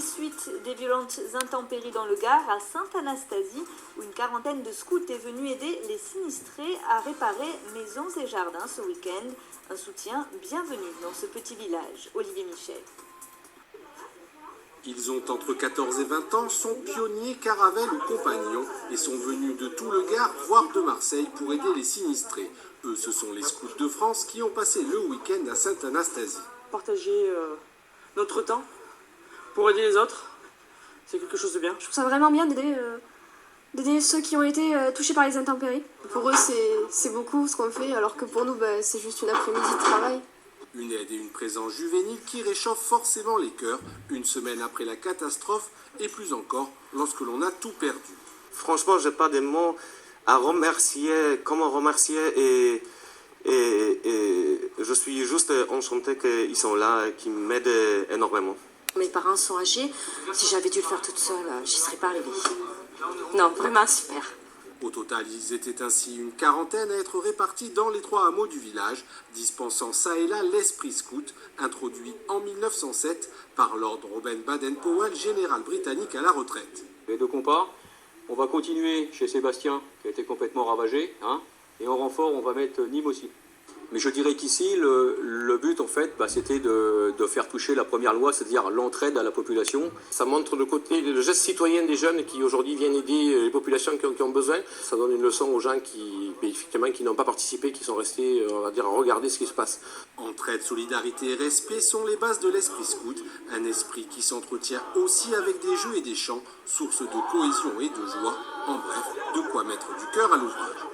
suite des violentes intempéries dans le Gard, à Sainte-Anastasie, où une quarantaine de scouts est venue aider les sinistrés à réparer maisons et jardins ce week-end. Un soutien bienvenu dans ce petit village. Olivier Michel. Ils ont entre 14 et 20 ans, sont pionniers, caravelles ou compagnons et sont venus de tout le Gard, voire de Marseille, pour aider les sinistrés. Eux, ce sont les scouts de France qui ont passé le week-end à Sainte-Anastasie. Partager notre temps pour aider les autres, c'est quelque chose de bien. Je trouve ça vraiment bien d'aider ceux qui ont été touchés par les intempéries. Pour eux, c'est beaucoup ce qu'on fait, alors que pour nous, c'est juste une après-midi de travail. Une aide et une présence juvénile qui réchauffe forcément les cœurs, une semaine après la catastrophe, et plus encore lorsque l'on a tout perdu. Franchement, j'ai pas de mots à remercier, comment remercier, et je suis juste enchanté qu'ils sont là, qu'ils m'aident énormément. Mes parents sont âgés, si j'avais dû le faire toute seule, j'y serais pas arrivée. Non, vraiment super. Au total, ils étaient ainsi une quarantaine à être répartis dans les 3 hameaux du village, dispensant ça et là l'esprit scout, introduit en 1907 par Lord Robert Baden-Powell, général britannique à la retraite. Les 2 compas, on va continuer chez Sébastien, qui a été complètement ravagé, et en renfort, on va mettre Nîmes aussi. Mais je dirais qu'ici, le but, en fait, c'était de faire toucher la première loi, c'est-à-dire l'entraide à la population. Ça montre le geste citoyen des jeunes qui aujourd'hui viennent aider les populations qui ont besoin. Ça donne une leçon aux gens qui n'ont pas participé, qui sont restés, on va dire, à regarder ce qui se passe. Entraide, solidarité et respect sont les bases de l'esprit scout, un esprit qui s'entretient aussi avec des jeux et des chants, source de cohésion et de joie, en bref, de quoi mettre du cœur à l'ouvrage.